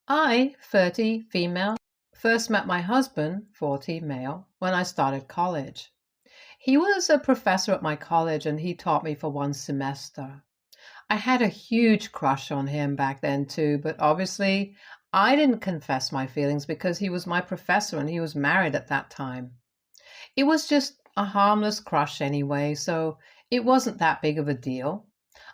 I, 30, female, first met my husband, 40, male, when I started college. He was a professor at my college and he taught me for one semester. I had a huge crush on him back then too, but obviously I didn't confess my feelings because he was my professor and he was married at that time. It was just a harmless crush anyway, so it wasn't that big of a deal.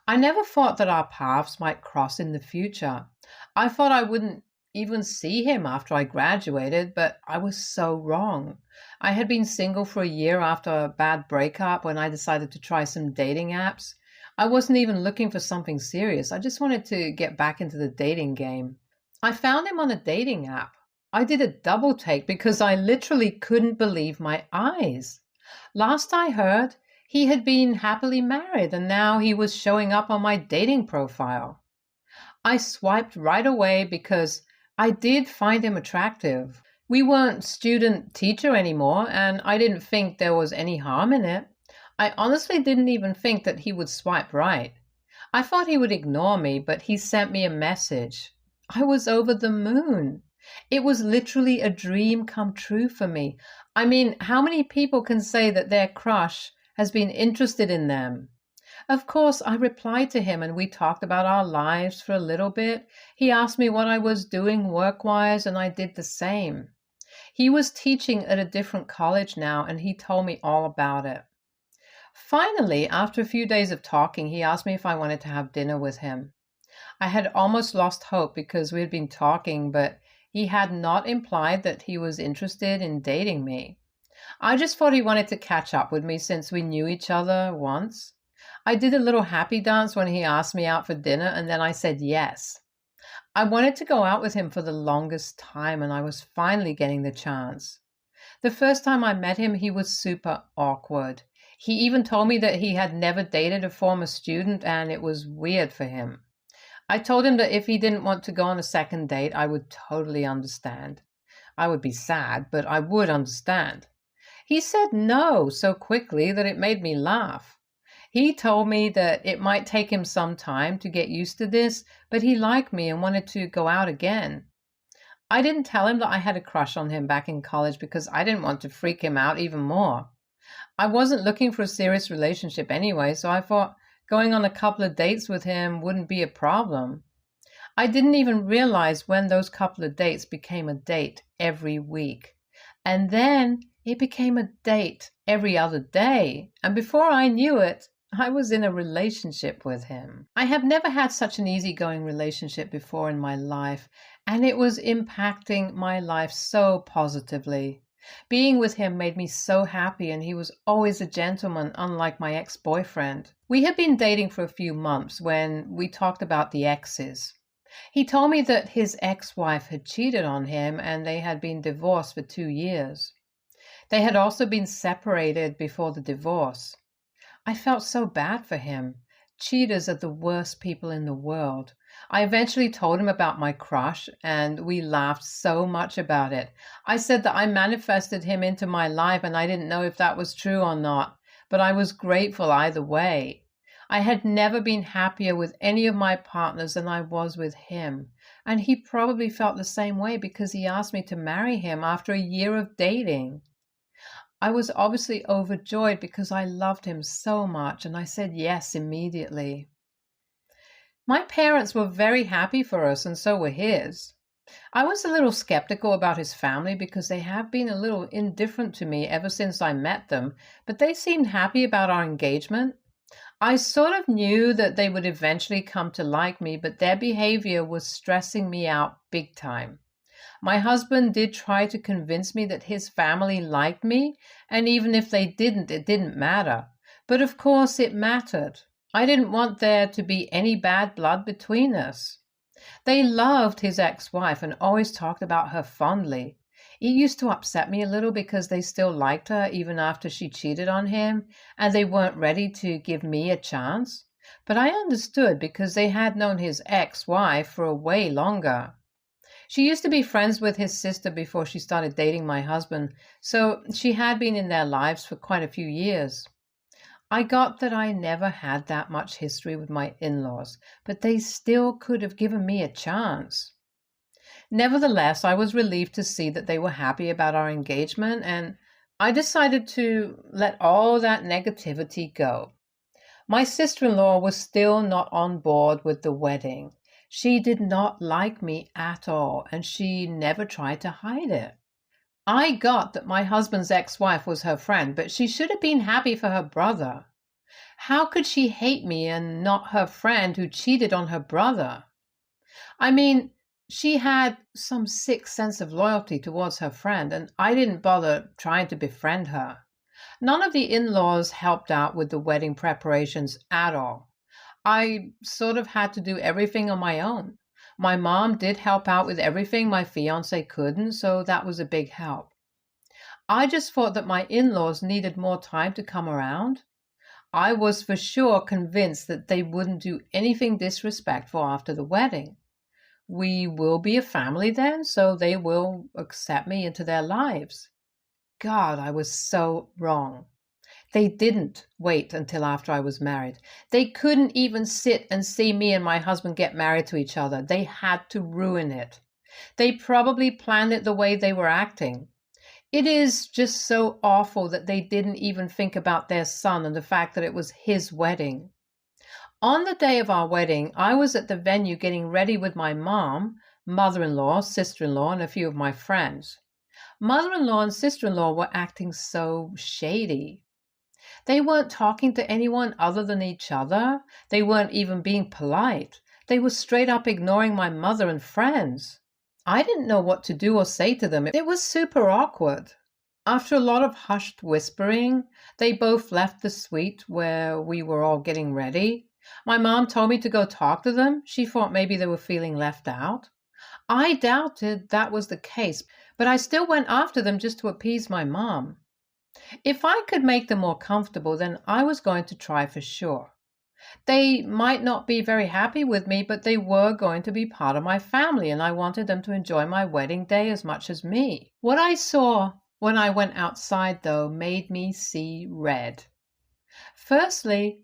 I never thought that our paths might cross in the future. I thought I wouldn't even see him after I graduated, but I was so wrong. I had been single for a year after a bad breakup when I decided to try some dating apps. I wasn't even looking for something serious. I just wanted to get back into the dating game. I found him on a dating app. I did a double take because I literally couldn't believe my eyes. Last I heard, he had been happily married and now he was showing up on my dating profile. I swiped right away because I did find him attractive. We weren't student teacher anymore and I didn't think there was any harm in it. I honestly didn't even think that he would swipe right. I thought he would ignore me, but he sent me a message. I was over the moon. It was literally a dream come true for me. I mean, how many people can say that their crush has been interested in them? Of course, I replied to him and we talked about our lives for a little bit. He asked me what I was doing work-wise and I did the same. He was teaching at a different college now and he told me all about it. Finally, after a few days of talking, he asked me if I wanted to have dinner with him. I had almost lost hope because we had been talking, but he had not implied that he was interested in dating me. I just thought he wanted to catch up with me since we knew each other once. I did a little happy dance when he asked me out for dinner, and then I said yes. I wanted to go out with him for the longest time, and I was finally getting the chance. The first time I met him, he was super awkward. He even told me that he had never dated a former student, and it was weird for him. I told him that if he didn't want to go on a second date, I would totally understand. I would be sad, but I would understand. He said no so quickly that it made me laugh. He told me that it might take him some time to get used to this, but he liked me and wanted to go out again. I didn't tell him that I had a crush on him back in college because I didn't want to freak him out even more. I wasn't looking for a serious relationship anyway, so I thought going on a couple of dates with him wouldn't be a problem. I didn't even realize when those couple of dates became a date every week. And then it became a date every other day. And before I knew it, I was in a relationship with him. I have never had such an easygoing relationship before in my life, and it was impacting my life so positively. Being with him made me so happy, and he was always a gentleman, unlike my ex-boyfriend. We had been dating for a few months when we talked about the exes. He told me that his ex-wife had cheated on him and they had been divorced for 2 years. They had also been separated before the divorce. I felt so bad for him. Cheaters are the worst people in the world. I eventually told him about my crush, and we laughed so much about it. I said that I manifested him into my life, and I didn't know if that was true or not, but I was grateful either way. I had never been happier with any of my partners than I was with him, and he probably felt the same way because he asked me to marry him after a year of dating. I was obviously overjoyed because I loved him so much, and I said yes immediately. My parents were very happy for us, and so were his. I was a little skeptical about his family because they have been a little indifferent to me ever since I met them, but they seemed happy about our engagement. I sort of knew that they would eventually come to like me, but their behavior was stressing me out big time. My husband did try to convince me that his family liked me, and even if they didn't, it didn't matter. But of course it mattered. I didn't want there to be any bad blood between us. They loved his ex-wife and always talked about her fondly. It used to upset me a little because they still liked her even after she cheated on him, and they weren't ready to give me a chance. But I understood because they had known his ex-wife for a way longer. She used to be friends with his sister before she started dating my husband, so she had been in their lives for quite a few years. I got that I never had that much history with my in-laws, but they still could have given me a chance. Nevertheless, I was relieved to see that they were happy about our engagement, and I decided to let all that negativity go. My sister in law was still not on board with the wedding. She did not like me at all, and she never tried to hide it. I got that my husband's ex wife was her friend, but she should have been happy for her brother. How could she hate me and not her friend who cheated on her brother? I mean, she had some sick sense of loyalty towards her friend, and I didn't bother trying to befriend her. None of the in laws helped out with the wedding preparations at all. I sort of had to do everything on my own. My mom did help out with everything my fiance couldn't, so that was a big help. I just thought that my in laws needed more time to come around. I was for sure convinced that they wouldn't do anything disrespectful after the wedding. We will be a family then, so they will accept me into their lives. God, I was so wrong. They didn't wait until after I was married. They couldn't even sit and see me and my husband get married to each other. They had to ruin it. They probably planned it the way they were acting. It is just so awful that they didn't even think about their son and the fact that it was his wedding. On the day of our wedding, I was at the venue getting ready with my mom, mother-in-law, sister-in-law, and a few of my friends. Mother-in-law and sister-in-law were acting so shady. They weren't talking to anyone other than each other. They weren't even being polite. They were straight up ignoring my mother and friends. I didn't know what to do or say to them. It was super awkward. After a lot of hushed whispering, they both left the suite where we were all getting ready. My mom told me to go talk to them. She thought maybe they were feeling left out. I doubted that was the case, but I still went after them just to appease my mom. If I could make them more comfortable, then I was going to try for sure. They might not be very happy with me, but they were going to be part of my family, and I wanted them to enjoy my wedding day as much as me. What I saw when I went outside, though, made me see red. Firstly,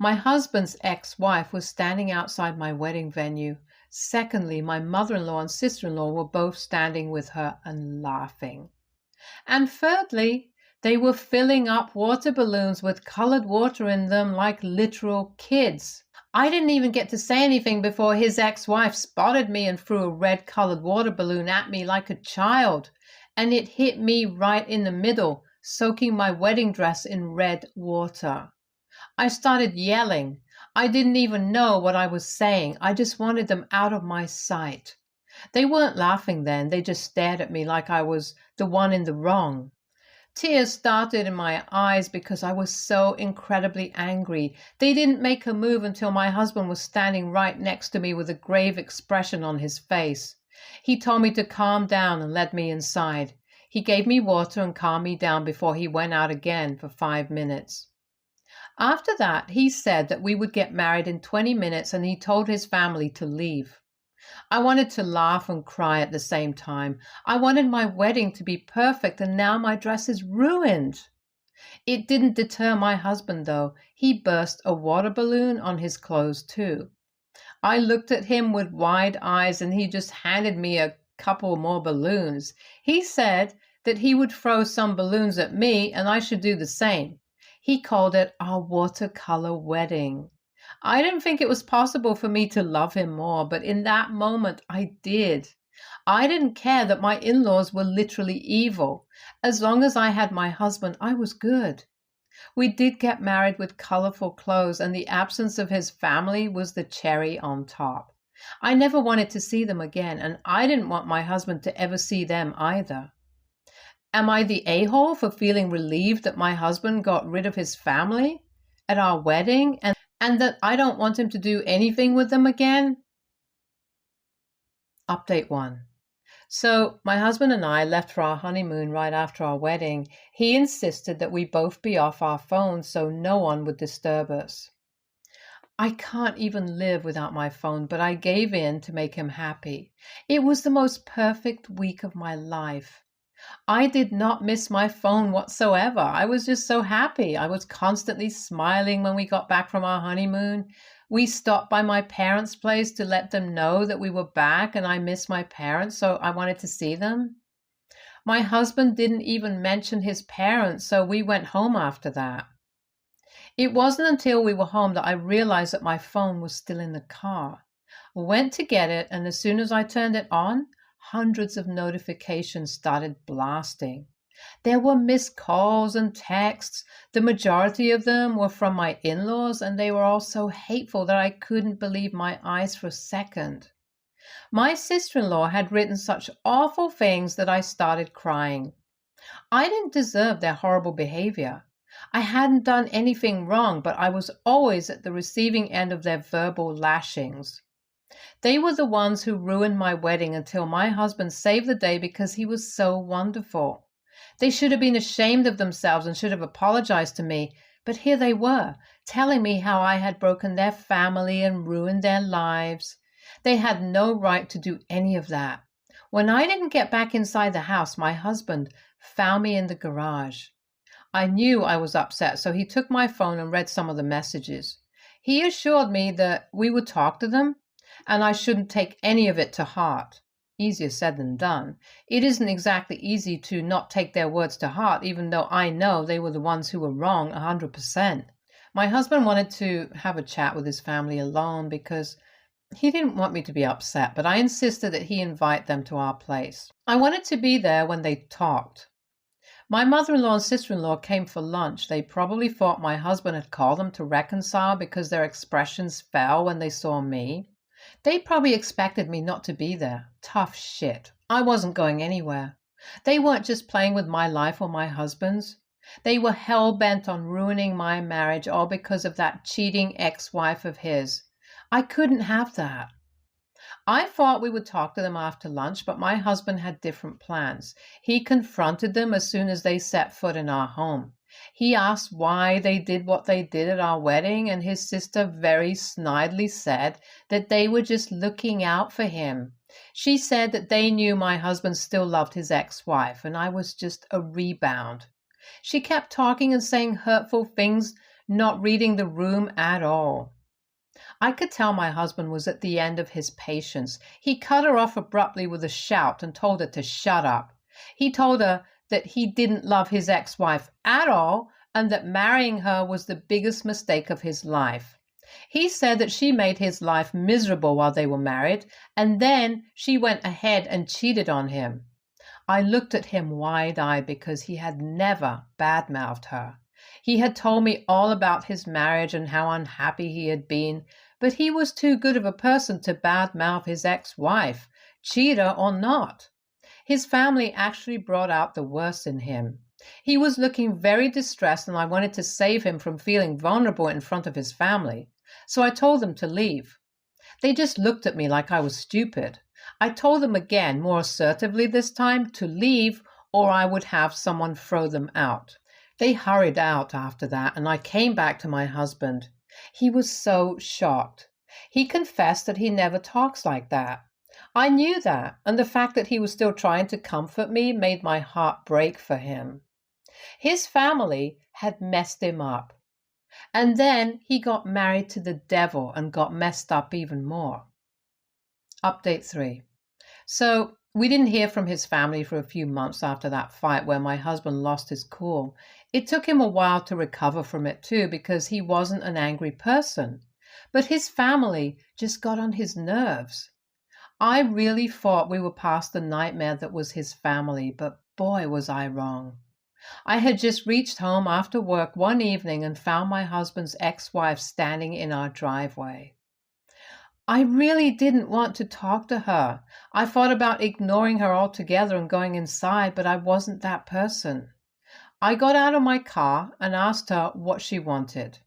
my husband's ex-wife was standing outside my wedding venue. Secondly, my mother-in-law and sister-in-law were both standing with her and laughing. And thirdly, they were filling up water balloons with colored water in them like literal kids. I didn't even get to say anything before his ex-wife spotted me and threw a red-colored water balloon at me like a child, and it hit me right in the middle, soaking my wedding dress in red water. I started yelling. I didn't even know what I was saying. I just wanted them out of my sight. They weren't laughing then. They just stared at me like I was the one in the wrong. Tears started in my eyes because I was so incredibly angry. They didn't make a move until my husband was standing right next to me with a grave expression on his face. He told me to calm down and led me inside. He gave me water and calmed me down before he went out again for 5 minutes. After that, he said that we would get married in 20 minutes and he told his family to leave. I wanted to laugh and cry at the same time. I wanted my wedding to be perfect, and now my dress is ruined. It didn't deter my husband, though. He burst a water balloon on his clothes, too. I looked at him with wide eyes, and he just handed me a couple more balloons. He said that he would throw some balloons at me, and I should do the same. He called it our watercolor wedding. I didn't think it was possible for me to love him more, but in that moment I did. I didn't care that my in-laws were literally evil. As long as I had my husband, I was good. We did get married with colorful clothes, and the absence of his family was the cherry on top. I never wanted to see them again, and I didn't want my husband to ever see them either. Am I the a-hole for feeling relieved that my husband got rid of his family at our wedding and that I don't want him to do anything with them again? Update 1. So my husband and I left for our honeymoon right after our wedding. He insisted that we both be off our phones so no one would disturb us. I can't even live without my phone, but I gave in to make him happy. It was the most perfect week of my life. I did not miss my phone whatsoever. I was just so happy. I was constantly smiling when we got back from our honeymoon. We stopped by my parents' place to let them know that we were back and I missed my parents, so I wanted to see them. My husband didn't even mention his parents, so we went home after that. It wasn't until we were home that I realized that my phone was still in the car. I went to get it, and as soon as I turned it on, hundreds of notifications started blasting. There were missed calls and texts. The majority of them were from my in laws, and they were all so hateful that I couldn't believe my eyes for a second. My sister in law had written such awful things that I started crying. I didn't deserve their horrible behavior. I hadn't done anything wrong, but I was always at the receiving end of their verbal lashings. They were the ones who ruined my wedding until my husband saved the day because he was so wonderful. They should have been ashamed of themselves and should have apologized to me, but here they were, telling me how I had broken their family and ruined their lives. They had no right to do any of that. When I didn't get back inside the house, my husband found me in the garage. I knew I was upset, so he took my phone and read some of the messages. He assured me that we would talk to them and I shouldn't take any of it to heart. Easier said than done. It isn't exactly easy to not take their words to heart, even though I know they were the ones who were wrong 100%. My husband wanted to have a chat with his family alone because he didn't want me to be upset, but I insisted that he invite them to our place. I wanted to be there when they talked. My mother-in-law and sister-in-law came for lunch. They probably thought my husband had called them to reconcile because their expressions fell when they saw me. They probably expected me not to be there. Tough shit. I wasn't going anywhere. They weren't just playing with my life or my husband's. They were hell-bent on ruining my marriage all because of that cheating ex-wife of his. I couldn't have that. I thought we would talk to them after lunch, but my husband had different plans. He confronted them as soon as they set foot in our home. He asked why they did what they did at our wedding, and his sister very snidely said that they were just looking out for him. She said that they knew my husband still loved his ex-wife, and I was just a rebound. She kept talking and saying hurtful things, not reading the room at all. I could tell my husband was at the end of his patience. He cut her off abruptly with a shout and told her to shut up. He told her that he didn't love his ex-wife at all and that marrying her was the biggest mistake of his life. He said that she made his life miserable while they were married, and then she went ahead and cheated on him. I looked at him wide-eyed because he had never bad-mouthed her. He had told me all about his marriage and how unhappy he had been, but he was too good of a person to bad-mouth his ex-wife, cheater or not. His family actually brought out the worst in him. He was looking very distressed, and I wanted to save him from feeling vulnerable in front of his family. So I told them to leave. They just looked at me like I was stupid. I told them again, more assertively this time, to leave or I would have someone throw them out. They hurried out after that, and I came back to my husband. He was so shocked. He confessed that he never talks like that. I knew that, and the fact that he was still trying to comfort me made my heart break for him. His family had messed him up. And then he got married to the devil and got messed up even more. Update 3. So we didn't hear from his family for a few months after that fight where my husband lost his cool. It took him a while to recover from it too because he wasn't an angry person. But his family just got on his nerves. I really thought we were past the nightmare that was his family, but boy was I wrong. I had just reached home after work one evening and found my husband's ex-wife standing in our driveway. I really didn't want to talk to her. I thought about ignoring her altogether and going inside, but I wasn't that person. I got out of my car and asked her what she wanted.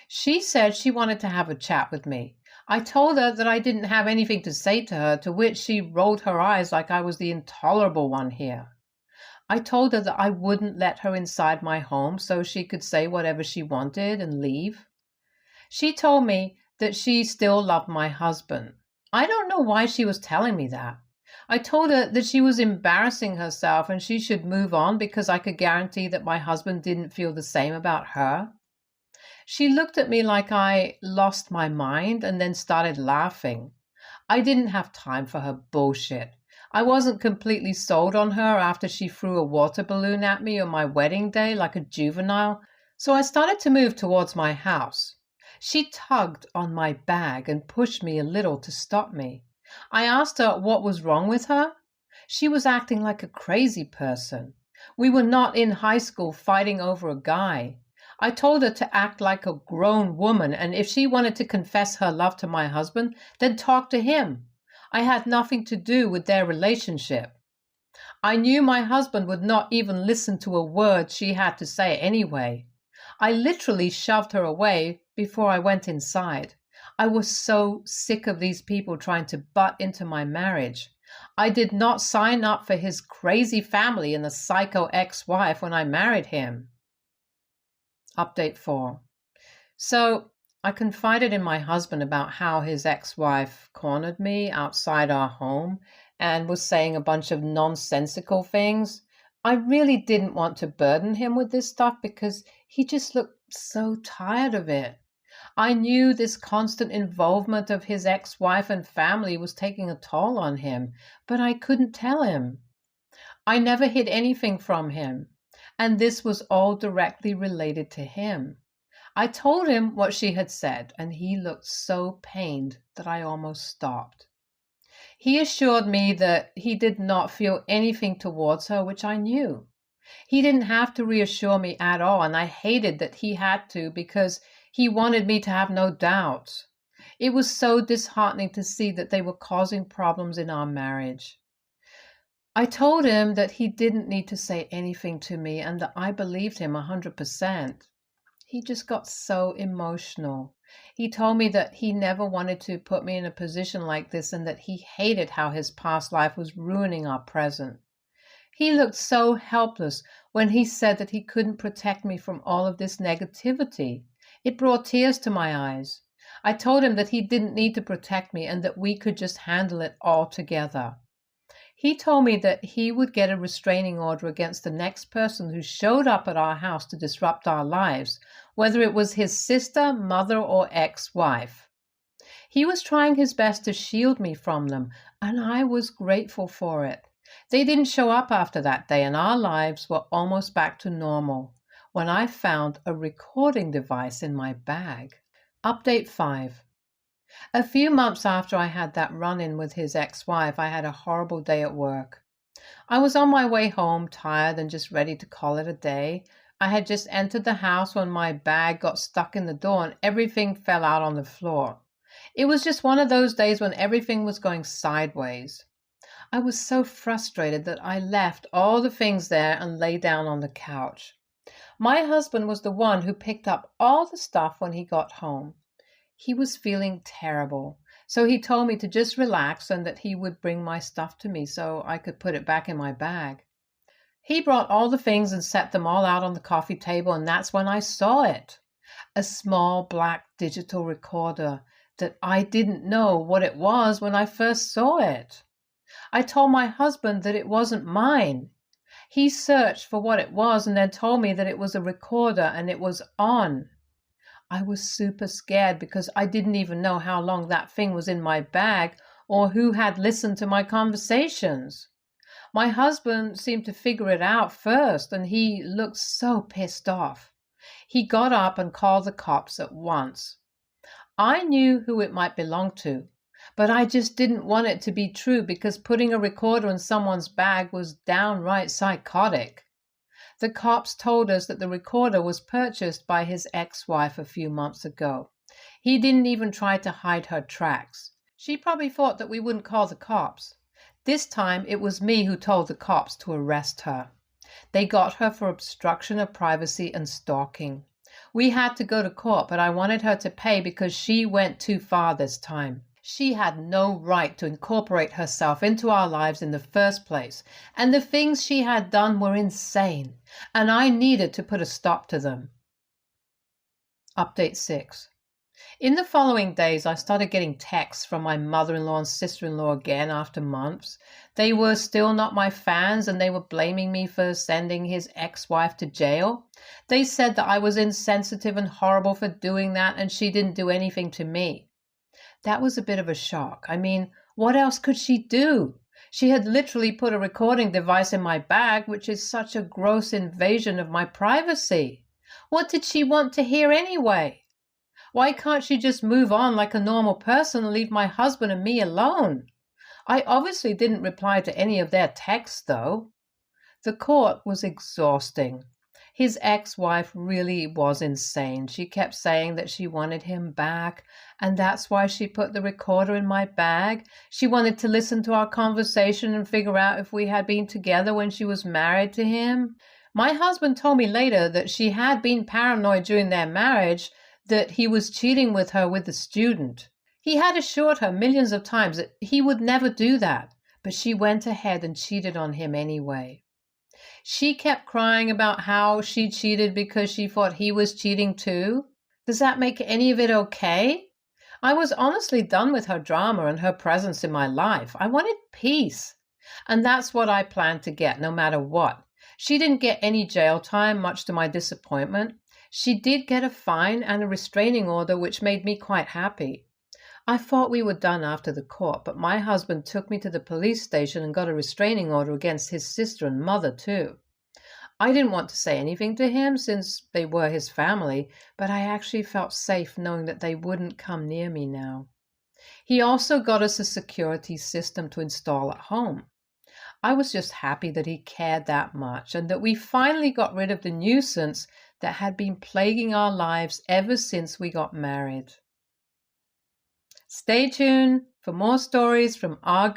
She said she wanted to have a chat with me. I told her that I didn't have anything to say to her, to which she rolled her eyes like I was the intolerable one here. I told her that I wouldn't let her inside my home so she could say whatever she wanted and leave. She told me that she still loved my husband. I don't know why she was telling me that. I told her that she was embarrassing herself and she should move on because I could guarantee that my husband didn't feel the same about her. She looked at me like I lost my mind and then started laughing. I didn't have time for her bullshit. I wasn't completely sold on her after she threw a water balloon at me on my wedding day like a juvenile, so I started to move towards my house. She tugged on my bag and pushed me a little to stop me. I asked her what was wrong with her. She was acting like a crazy person. We were not in high school fighting over a guy. I told her to act like a grown woman, and if she wanted to confess her love to my husband, then talk to him. I had nothing to do with their relationship. I knew my husband would not even listen to a word she had to say anyway. I literally shoved her away before I went inside. I was so sick of these people trying to butt into my marriage. I did not sign up for his crazy family and the psycho ex-wife when I married him. Update 4. So I confided in my husband about how his ex-wife cornered me outside our home and was saying a bunch of nonsensical things. I really didn't want to burden him with this stuff because he just looked so tired of it. I knew this constant involvement of his ex-wife and family was taking a toll on him, but I couldn't tell him. I never hid anything from him, and this was all directly related to him. I told him what she had said, and he looked so pained that I almost stopped. He assured me that he did not feel anything towards her, which I knew. He didn't have to reassure me at all, and I hated that he had to because he wanted me to have no doubts. It was so disheartening to see that they were causing problems in our marriage. I told him that he didn't need to say anything to me and that I believed him 100%. He just got so emotional. He told me that he never wanted to put me in a position like this and that he hated how his past life was ruining our present. He looked so helpless when he said that he couldn't protect me from all of this negativity. It brought tears to my eyes. I told him that he didn't need to protect me and that we could just handle it all together. He told me that he would get a restraining order against the next person who showed up at our house to disrupt our lives, whether it was his sister, mother, or ex-wife. He was trying his best to shield me from them, and I was grateful for it. They didn't show up after that day, and our lives were almost back to normal when I found a recording device in my bag. Update 5. A few months after I had that run-in with his ex-wife, I had a horrible day at work. I was on my way home, tired and just ready to call it a day. I had just entered the house when my bag got stuck in the door and everything fell out on the floor. It was just one of those days when everything was going sideways. I was so frustrated that I left all the things there and lay down on the couch. My husband was the one who picked up all the stuff when he got home. He was feeling terrible, so he told me to just relax and that he would bring my stuff to me so I could put it back in my bag. He brought all the things and set them all out on the coffee table, and that's when I saw it. A small black digital recorder that I didn't know what it was when I first saw it. I told my husband that it wasn't mine. He searched for what it was and then told me that it was a recorder and it was on. I was super scared because I didn't even know how long that thing was in my bag or who had listened to my conversations. My husband seemed to figure it out first, and he looked so pissed off. He got up and called the cops at once. I knew who it might belong to, but I just didn't want it to be true because putting a recorder in someone's bag was downright psychotic. The cops told us that the recorder was purchased by his ex-wife a few months ago. He didn't even try to hide her tracks. She probably thought that we wouldn't call the cops. This time it was me who told the cops to arrest her. They got her for obstruction of privacy and stalking. We had to go to court, but I wanted her to pay because she went too far this time. She had no right to incorporate herself into our lives in the first place, and the things she had done were insane, and I needed to put a stop to them. Update 6. In the following days, I started getting texts from my mother-in-law and sister-in-law again after months. They were still not my fans and they were blaming me for sending his ex-wife to jail. They said that I was insensitive and horrible for doing that and she didn't do anything to me. That was a bit of a shock. I mean, what else could she do? She had literally put a recording device in my bag, which is such a gross invasion of my privacy. What did she want to hear anyway? Why can't she just move on like a normal person and leave my husband and me alone? I obviously didn't reply to any of their texts, though. The court was exhausting. His ex-wife really was insane. She kept saying that she wanted him back, and that's why she put the recorder in my bag. She wanted to listen to our conversation and figure out if we had been together when she was married to him. My husband told me later that she had been paranoid during their marriage, that he was cheating with her with the student. He had assured her millions of times that he would never do that, but she went ahead and cheated on him anyway. She kept crying about how she cheated because she thought he was cheating too. Does that make any of it okay? I was honestly done with her drama and her presence in my life. I wanted peace. And that's what I planned to get, no matter what. She didn't get any jail time, much to my disappointment. She did get a fine and a restraining order, which made me quite happy. I thought we were done after the court, but my husband took me to the police station and got a restraining order against his sister and mother, too. I didn't want to say anything to him since they were his family, but I actually felt safe knowing that they wouldn't come near me now. He also got us a security system to install at home. I was just happy that he cared that much and that we finally got rid of the nuisance that had been plaguing our lives ever since we got married. Stay tuned for more stories from our